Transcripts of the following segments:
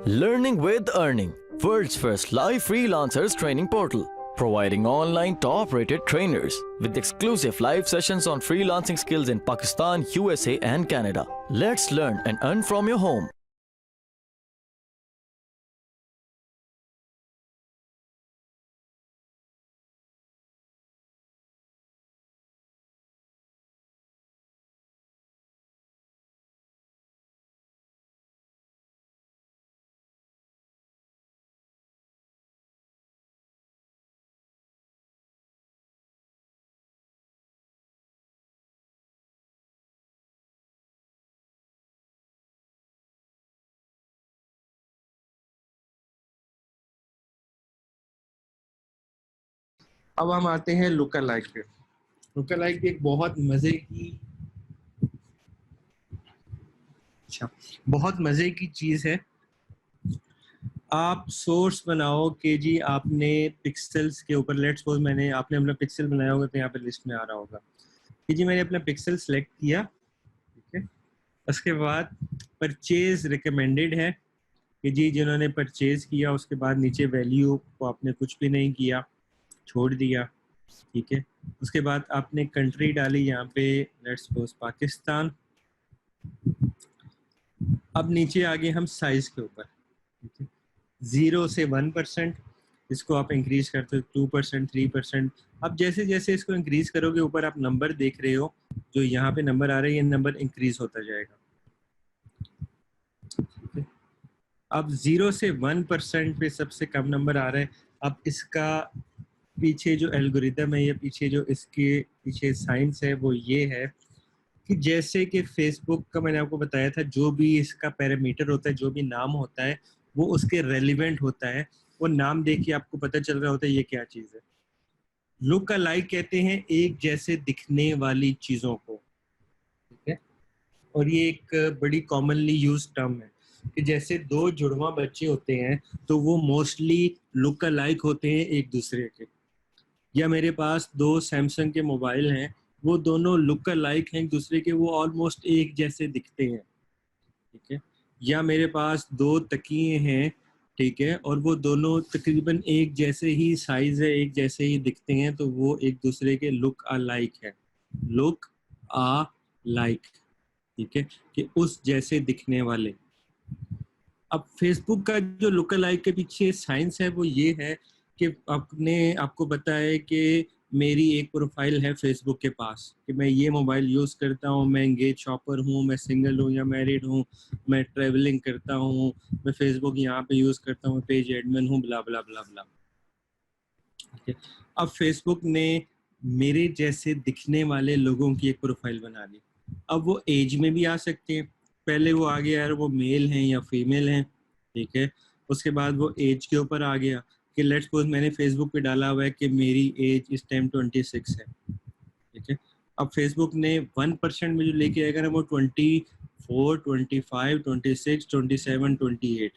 Learning with Earning, world's first live freelancers training portal, providing online top-rated trainers with exclusive live sessions on freelancing skills in Pakistan, USA and Canada. Let's learn and earn from your home. अब हम आते हैं लुका like पे। लुका like भी एक बहुत मजे की चीज है। आप सोर्स बनाओ कि जी आपने पिक्सेल्स के ऊपर, लेट्स सपोज आपने अपना पिक्सल बनाया होगा तो यहाँ पे लिस्ट में आ रहा होगा कि जी मैंने अपना पिक्सल सेलेक्ट किया, ठीक है। उसके बाद परचेज रिकमेंडेड है कि जी जिन्होंने परचेज किया, उसके बाद नीचे वैल्यू को आपने कुछ भी नहीं किया, छोड़ दिया, ठीक है। उसके बाद आपने कंट्री डाली यहाँ पे, लेट्स सपोज पाकिस्तान। अब नीचे आगे हम साइज के ऊपर, ठीक है। 0 से 1%, इसको आप इंक्रीज करते हो 2%, 3%। अब जैसे जैसे इसको इंक्रीज करोगे, ऊपर आप नंबर देख रहे हो, जो यहाँ पे नंबर आ रहे हैं, ये नंबर इंक्रीज होता जाएगा, ठीक है। अब 0 से 1% पे सबसे कम नंबर आ रहा है। अब इसका पीछे जो एल्गोरिदम है, या पीछे जो इसके पीछे साइंस है, वो ये है कि जैसे कि फेसबुक का मैंने आपको बताया था, जो भी इसका पैरामीटर होता है, जो भी नाम होता है, वो उसके रेलिवेंट होता है। वो नाम देख के आपको पता चल रहा होता है ये क्या चीज है। लुक अलाइक कहते हैं एक जैसे दिखने वाली चीजों को, ठीक है। और ये एक बड़ी कॉमनली यूज टर्म है कि जैसे दो जुड़वा बच्चे होते हैं तो वो मोस्टली लुक अलाइक होते हैं एक दूसरे के। या मेरे पास दो सैमसंग के मोबाइल हैं, वो दोनों लुक अलाइक हैं एक दूसरे के, वो ऑलमोस्ट एक जैसे दिखते हैं, ठीक है। या मेरे पास दो तकिए हैं, ठीक है, और वो दोनों तकरीबन एक जैसे ही साइज है, एक जैसे ही दिखते हैं, तो वो एक दूसरे के लुक अलाइक है। लुक अलाइक, ठीक है, कि उस जैसे दिखने वाले। अब फेसबुक का जो लुक अलाइक के पीछे साइंस है, वो ये है कि आपको पता है कि मेरी एक प्रोफाइल है फेसबुक के पास कि मैं ये मोबाइल यूज़ करता हूँ, मैं एंगेज शॉपर हूँ, मैं सिंगल हूँ या मैरिड हूँ, मैं ट्रेवलिंग करता हूँ, मैं फेसबुक यहाँ पे यूज़ करता हूँ, पेज एडमिन हूँ, ब्ला ब्ला ब्ला ब्ला, ठीक है। अब फेसबुक ने मेरे जैसे दिखने वाले लोगों की एक प्रोफाइल बना ली। अब वो एज में भी आ सकते हैं, पहले वो आ गया यार वो मेल हैं या फीमेल हैं, ठीक है। उसके बाद वो एज के ऊपर आ गया कि लेट्स सपोज मैंने फेसबुक पे डाला हुआ है कि मेरी एज इस टाइम 26 है, ठीक है। अब फेसबुक ने 1% में जो लेके आएगा ना, वो 24, 25, 26, 27, 28,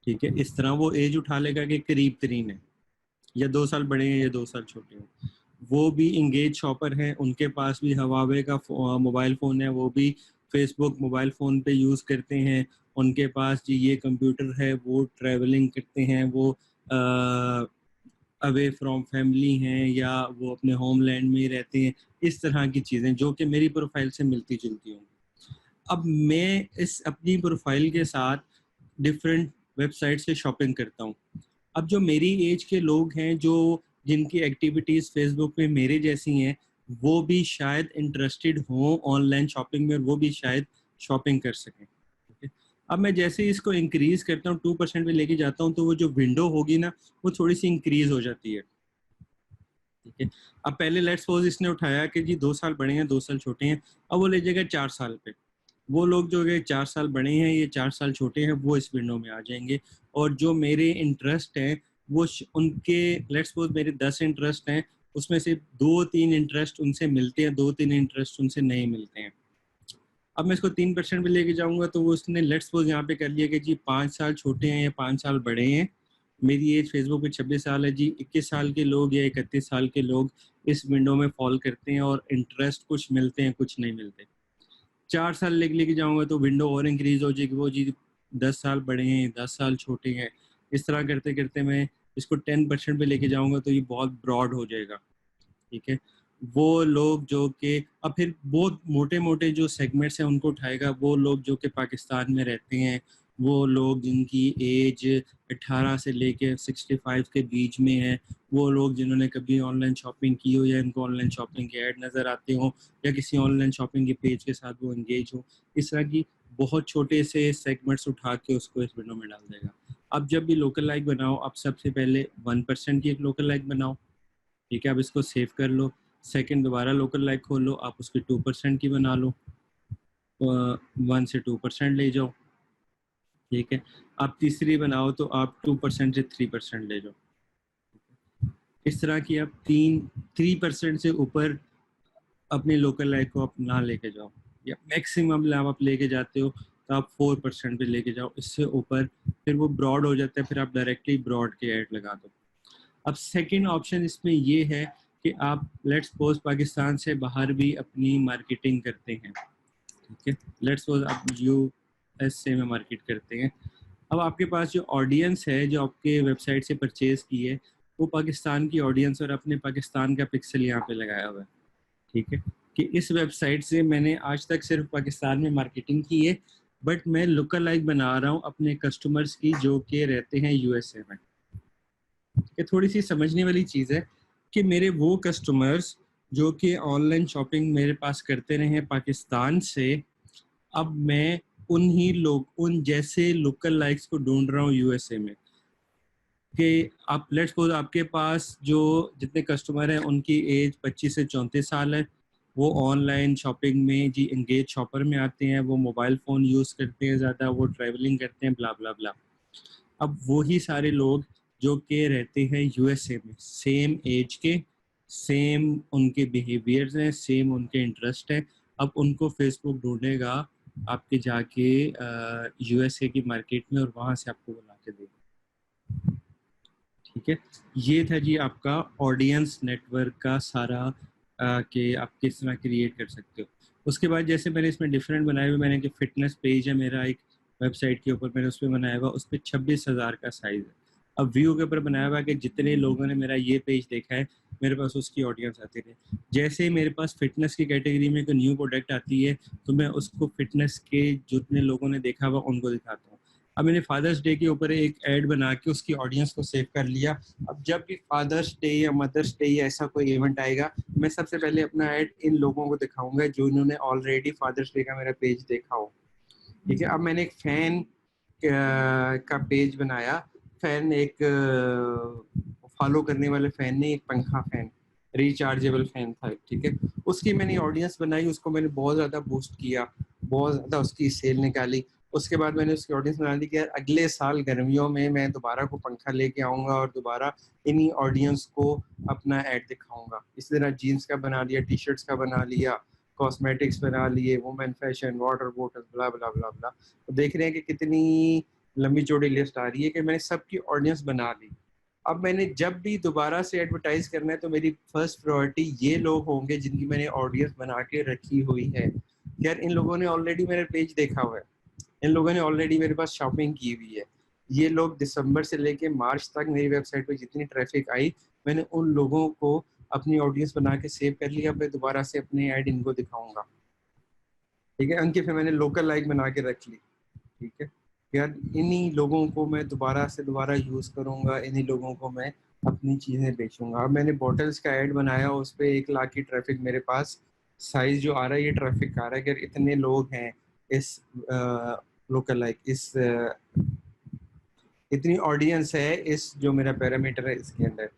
ठीक है। इस तरह वो एज उठा लेगा कि करीब तरीन है, या 2 साल बड़े हैं या 2 साल छोटे हैं। वो भी इंगेज शॉपर हैं, उनके पास भी हवावे का मोबाइल फ़ोन है, वो भी फेसबुक मोबाइल फ़ोन पे यूज़ करते हैं। उनके पास जी ये कंप्यूटर है, वो ट्रैवलिंग करते हैं, वो अवे फ्रॉम फैमिली हैं, या वो अपने होमलैंड में ही रहते हैं। इस तरह की चीज़ें जो कि मेरी प्रोफाइल से मिलती जुलती होंगी। अब मैं इस अपनी प्रोफाइल के साथ डिफरेंट वेबसाइट से शॉपिंग करता हूँ। अब जो मेरी एज के लोग हैं, जो जिनकी एक्टिविटीज़ फेसबुक पे मेरे जैसी हैं, वो भी शायद इंटरेस्टेड हों ऑनलाइन शॉपिंग में, और वो भी शायद शॉपिंग कर सकें, ठीक है। अब मैं जैसे ही इसको इंक्रीज़ करता हूँ, 2% पे लेके जाता हूँ, तो वो जो विंडो होगी ना, वो थोड़ी सी इंक्रीज़ हो जाती है, ठीक है। अब पहले लेट्स सपोज इसने उठाया कि जी 2 साल बड़े हैं, 2 साल छोटे हैं, अब वो ले जाएगा 4 साल पे। वो लोग जो है 4 साल बड़े हैं, ये 4 साल छोटे हैं, वो इस विंडो में आ जाएंगे। और जो मेरे इंटरेस्ट हैं, वो उनके लेट्स सपोज मेरे 10 इंटरेस्ट हैं, उसमें से 2-3 इंटरेस्ट उनसे मिलते हैं, 2-3 इंटरेस्ट उनसे नहीं मिलते हैं। अब मैं इसको 3% पे लेके जाऊंगा, तो वो उसने लेट्स सपोज यहाँ पे कर लिया कि जी 5 साल छोटे हैं या 5 साल बड़े हैं। मेरी एज फेसबुक पे 26 साल है जी, 21 साल के लोग या 31 साल के लोग इस विंडो में फॉल करते हैं, और इंटरेस्ट कुछ मिलते हैं, कुछ नहीं मिलते। 4 साल लेके जाऊंगा तो विंडो और इंक्रीज हो जाएगी, वो जी 10 साल बड़े हैं, 10 साल छोटे हैं, इस तरह करते करते मैं इसको 10% पे लेके जाऊंगा तो ये बहुत ब्रॉड हो जाएगा। ठीक है, वो लोग जो कि अब फिर बहुत मोटे मोटे जो सेगमेंट्स हैं उनको उठाएगा, वो लोग जो कि पाकिस्तान में रहते हैं, वो लोग जिनकी एज 18 से लेके 65 के बीच में है, वो लोग जिन्होंने कभी ऑनलाइन शॉपिंग की हो या इनको ऑनलाइन शॉपिंग के ऐड नज़र आते हो या किसी ऑनलाइन शॉपिंग के पेज के साथ वो एंगेज हो, इस तरह की बहुत छोटे से सेगमेंट्स उठा के उसको इस विंडो में डाल देगा। अब जब भी लोकल लाइक बनाओ, आप सबसे पहले 1% की एक लोकल लाइक बनाओ। ठीक है, अब इसको सेव कर लो। सेकंड दोबारा लोकल लाइक खोलो, आप उसकी 2% की बना लो, 1 से 2% ले जाओ। ठीक है, आप तीसरी बनाओ तो आप 2% से 3% ले जाओ। इस तरह की आप 3% से ऊपर अपनी लोकल लाइक को आप ना लेके जाओ, या मैक्सिमम आप लेके जाते हो तो आप 4% पे लेके जाओ। इससे ऊपर फिर वो ब्रॉड हो जाता है, फिर आप डायरेक्टली ब्रॉड के ऐड लगा दो। अब सेकंड ऑप्शन इसमें ये है कि आप लेट्स सपोज पाकिस्तान से बाहर भी अपनी मार्केटिंग करते हैं। ठीक है, लेट्स सपोज आप यूएसए में मार्केट करते हैं। अब आपके पास जो ऑडियंस है जो आपके वेबसाइट से परचेज की है, वो पाकिस्तान की ऑडियंस और अपने पाकिस्तान का पिक्सल यहाँ पे लगाया हुआ है। ठीक है, कि इस वेबसाइट से मैंने आज तक सिर्फ पाकिस्तान में मार्केटिंग की है, बट मैं लुकल लाइक बना रहा हूँ अपने कस्टमर्स की जो कि रहते हैं यूएसए में। ये थोड़ी सी समझने वाली चीज़ है कि मेरे वो कस्टमर्स जो कि ऑनलाइन शॉपिंग मेरे पास करते रहे हैं पाकिस्तान से, अब मैं उन जैसे लोकल लाइक्स को ढूंढ रहा हूँ यूएसए में। कि आप लेट्स सपोज आपके पास जो जितने कस्टमर हैं उनकी एज 25 से 34 साल है, वो ऑनलाइन शॉपिंग में जी एंगेज शॉपर में आते हैं, वो मोबाइल फ़ोन यूज़ करते हैं ज़्यादा, वो ट्रैवलिंग करते हैं, ब्ला ब्ला ब्ला। अब वही सारे लोग जो कि रहते हैं यूएसए में, सेम एज के, सेम उनके बिहेवियर्स हैं, सेम उनके इंटरेस्ट हैं, अब उनको फेसबुक ढूंढेगा आपके जाके यूएसए की मार्केट में और वहाँ से आपको बुला के देगा। ठीक है, ये था जी आपका ऑडियंस नेटवर्क का सारा कि आप किस तरह क्रिएट कर सकते हो। उसके बाद जैसे मैंने इसमें डिफरेंट बनाए हुए, मैंने कि फिटनेस पेज है मेरा एक वेबसाइट के ऊपर, मैंने उस पर बनाया हुआ, उस पर 26,000 का साइज़ है। अब व्यू के ऊपर बनाया हुआ कि जितने लोगों ने मेरा ये पेज देखा है मेरे पास उसकी ऑडियंस आती है। जैसे ही मेरे पास फिटनेस की कैटेगरी में कोई न्यू प्रोडक्ट आती है तो मैं उसको फिटनेस के जितने लोगों ने देखा हुआ उनको दिखाता हूँ। अब मैंने फादर्स डे के ऊपर एक ऐड बना के उसकी ऑडियंस को सेव कर लिया। अब जब भी फादर्स डे या मदर्स डे या ऐसा कोई इवेंट आएगा, मैं सबसे पहले अपना ऐड इन लोगों को दिखाऊंगा जो इन्होंने ऑलरेडी फादर्स डे का मेरा पेज देखा हो। ठीक है, अब मैंने एक फैन का पेज बनाया। फैन एक फॉलो करने वाले फैन ने एक पंखा फैन, रिचार्जेबल फैन था। ठीक है, उसकी मैंने ऑडियंस बनाई, उसको मैंने बहुत ज़्यादा बूस्ट किया, बहुत ज़्यादा उसकी सेल निकाली। उसके बाद मैंने उसकी ऑडियंस बना दी कि यार अगले साल गर्मियों में मैं दोबारा को पंखा लेके आऊँगा और दोबारा इन्हीं ऑडियंस को अपना ऐड दिखाऊंगा। इसी तरह जीन्स का बना लिया, टी शर्ट्स का बना लिया, कॉस्मेटिक्स बना लिए, वुमेन फैशन, वाटर बोटल, ब्ला ब्ला ब्ला ब्ला। तो देख रहे हैं कि कितनी लंबी चौड़ी लिस्ट आ रही है कि मैंने सबकी ऑडियंस बना ली। अब मैंने जब भी दोबारा से एडवर्टाइज करना है तो मेरी फर्स्ट प्रायोरिटी ये लोग होंगे जिनकी मैंने ऑडियंस बना के रखी हुई है। यार इन लोगों ने ऑलरेडी मेरा पेज देखा हुआ है, इन लोगों ने ऑलरेडी मेरे पास शॉपिंग की हुई है। ये लोग दिसंबर से लेके मार्च तक मेरी वेबसाइट पे जितनी ट्रैफिक आई, मैंने उन लोगों को अपनी ऑडियंस बना के सेव कर लिया। मैं दोबारा से अपने ऐड इनको दिखाऊंगा। ठीक है, उनकी फिर मैंने लोकल लाइक बना के रख ली। ठीक है, यार इन्हीं लोगों को मैं दोबारा से दोबारा यूज़ करूंगा, इन्हीं लोगों को मैं अपनी चीज़ें बेचूंगा। अब मैंने बॉटल्स का ऐड बनाया, उस पर 1 लाख की ट्रैफिक मेरे पास साइज जो आ रहा है, ये ट्रैफिक आ रहा है कि इतने लोग हैं इस लोकल लाइक इस इतनी ऑडियंस है इस जो मेरा पैरामीटर है इसके अंदर।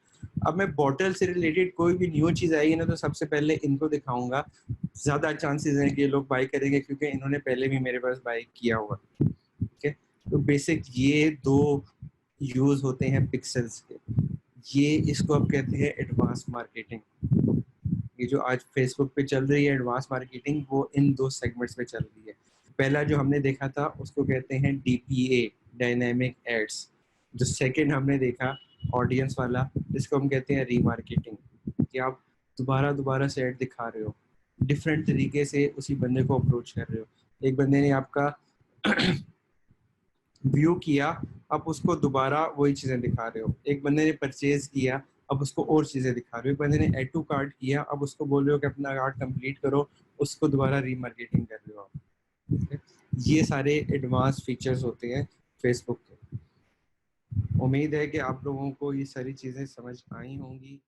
अब मैं बॉटल से रिलेटेड कोई भी न्यू चीज़ आएगी ना तो सबसे पहले इनको दिखाऊंगा। ज़्यादा चांसेस हैं कि ये लोग बाई करेंगे क्योंकि इन्होंने पहले भी मेरे पास बाई किया हुआ। ठीक है, तो बेसिक ये दो यूज़ होते हैं पिक्सल्स के। ये इसको अब कहते हैं एडवांस मार्केटिंग। ये जो आज फेसबुक पे चल रही है एडवांस मार्केटिंग, वो इन दो सेगमेंट्स में चल रही है। पहला जो हमने देखा था उसको कहते हैं डीपीए, डायनेमिक एड्स। जो सेकंड हमने देखा ऑडियंस वाला, इसको हम कहते हैं रीमार्केटिंग, कि आप दोबारा दोबारा से ऐड दिखा रहे हो, डिफरेंट तरीके से उसी बंदे को अप्रोच कर रहे हो। एक बंदे ने आपका व्यू किया, अब उसको दोबारा वही चीज़ें दिखा रहे हो। एक बंदे ने परचेज किया, अब उसको और चीज़ें दिखा रहे हो। एक बंदे ने ऐड टू कार्ट किया, अब उसको बोल रहे हो कि अपना कार्ट कंप्लीट करो, उसको दोबारा रीमार्केटिंग कर रहे हो आप। ठीक है? ये सारे एडवांस फीचर्स होते हैं फेसबुक के। उम्मीद है कि आप लोगों को ये सारी चीज़ें समझ आई होंगी।